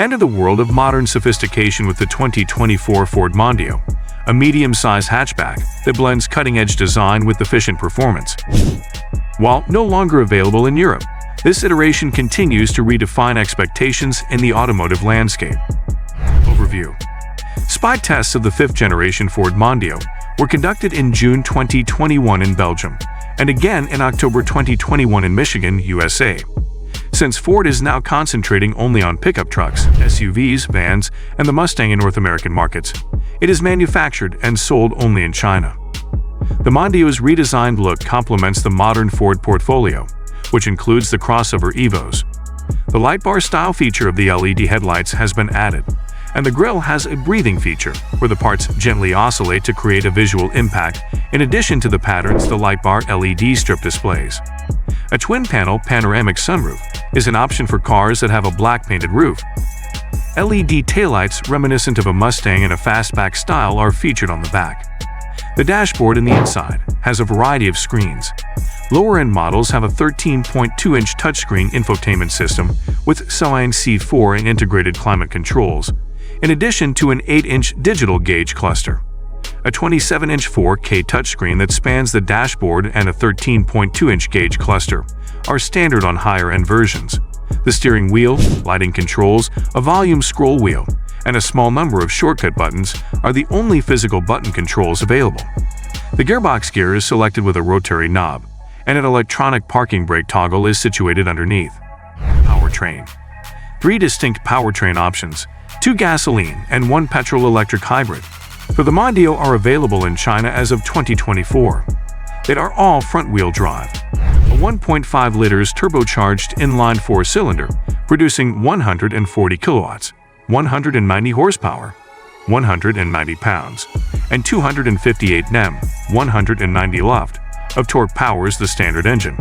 Enter the world of modern sophistication with the 2024 Ford Mondeo, a medium-sized hatchback that blends cutting-edge design with efficient performance. While no longer available in Europe, this iteration continues to redefine expectations in the automotive landscape. Overview. Spy tests of the fifth-generation Ford Mondeo were conducted in June 2021 in Belgium and again in October 2021 in Michigan, USA. Since Ford is now concentrating only on pickup trucks, SUVs, vans, and the Mustang in North American markets, it is manufactured and sold only in China. The Mondeo's redesigned look complements the modern Ford portfolio, which includes the crossover Evos. The light bar style feature of the LED headlights has been added, and the grille has a breathing feature where the parts gently oscillate to create a visual impact in addition to the patterns the light bar LED strip displays. A twin-panel panoramic sunroof is an option for cars that have a black painted roof. LED taillights reminiscent of a Mustang and a fastback style are featured on the back. The dashboard in the inside has a variety of screens. Lower-end models have a 13.2-inch touchscreen infotainment system with Cyan C4 and integrated climate controls, in addition to an 8-inch digital gauge cluster. A 27-inch 4K touchscreen that spans the dashboard and a 13.2-inch gauge cluster are standard on higher-end versions. The steering wheel, lighting controls, a volume scroll wheel, and a small number of shortcut buttons are the only physical button controls available. The gearbox gear is selected with a rotary knob, and an electronic parking brake toggle is situated underneath. Powertrain. 3 distinct powertrain options, 2 gasoline and 1 petrol-electric hybrid, for the Mondeo are available in China as of 2024. They are all front-wheel drive. A 1.5 liters turbocharged inline 4-cylinder, producing 140 kilowatts, 190 horsepower, 190 pounds, and 258 Nm, 190 loft, of torque powers the standard engine.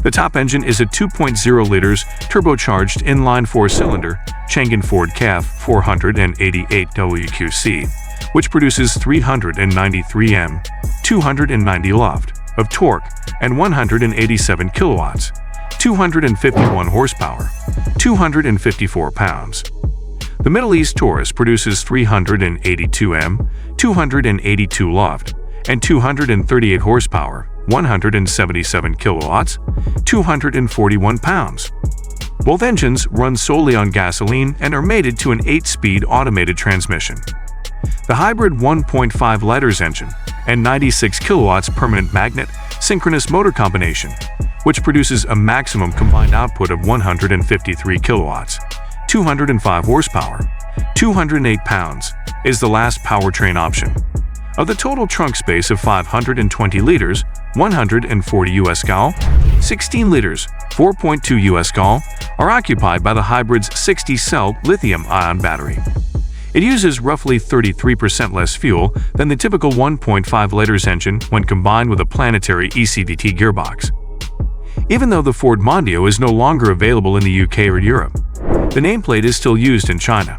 The top engine is a 2.0 liters turbocharged inline 4-cylinder Chang'an Ford CAF 488 WQC, which produces 393 Nm, 290 loft, of torque and 187 kilowatts, 251 horsepower, 254 pounds. The Middle East Taurus produces 382 Nm, 282 loft, and 238 horsepower, 177 kilowatts, 241 pounds. Both engines run solely on gasoline and are mated to an 8-speed automated transmission. The hybrid 1.5 liters engine and 96 kilowatts permanent magnet synchronous motor combination, which produces a maximum combined output of 153 kilowatts, 205 horsepower, 208 pounds, is the last powertrain option. Of the total trunk space of 520 liters, 140 US gal, 16 liters, 4.2 US gal, are occupied by the hybrid's 60-cell lithium-ion battery. It uses roughly 33% less fuel than the typical 1.5 liters engine when combined with a planetary ECVT gearbox. Even though the Ford Mondeo is no longer available in the UK or Europe, the nameplate is still used in China.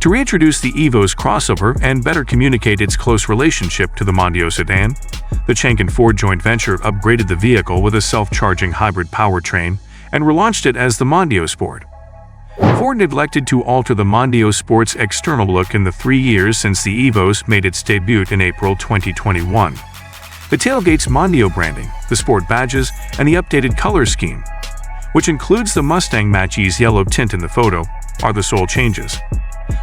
To reintroduce the Evo's crossover and better communicate its close relationship to the Mondeo sedan, the Chang'an Ford joint venture upgraded the vehicle with a self-charging hybrid powertrain and relaunched it as the Mondeo Sport. Ford neglected to alter the Mondeo Sport's external look in the 3 years since the Evos made its debut in April 2021. The tailgate's Mondeo branding, the Sport badges, and the updated color scheme, which includes the Mustang Mach-E's yellow tint in the photo, are the sole changes.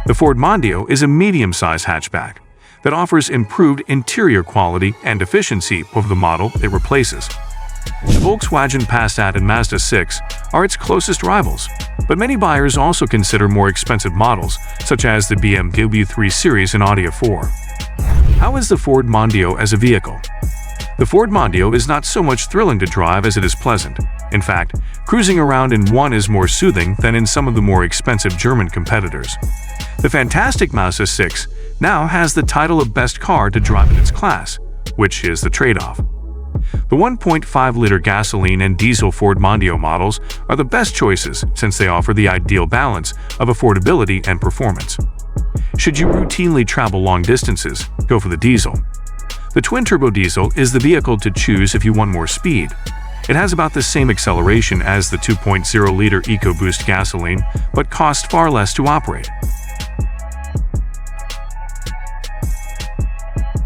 The Ford Mondeo is a medium-sized hatchback that offers improved interior quality and efficiency over the model it replaces. The Volkswagen Passat and Mazda 6 are its closest rivals, but many buyers also consider more expensive models, such as the BMW 3 Series and Audi A4. How is the Ford Mondeo as a vehicle? The Ford Mondeo is not so much thrilling to drive as it is pleasant. In fact, cruising around in one is more soothing than in some of the more expensive German competitors. The fantastic Mazda 6 now has the title of best car to drive in its class, which is the trade-off. The 1.5-liter gasoline and diesel Ford Mondeo models are the best choices since they offer the ideal balance of affordability and performance. Should you routinely travel long distances, go for the diesel. The twin-turbo diesel is the vehicle to choose if you want more speed. It has about the same acceleration as the 2.0-liter EcoBoost gasoline, but costs far less to operate.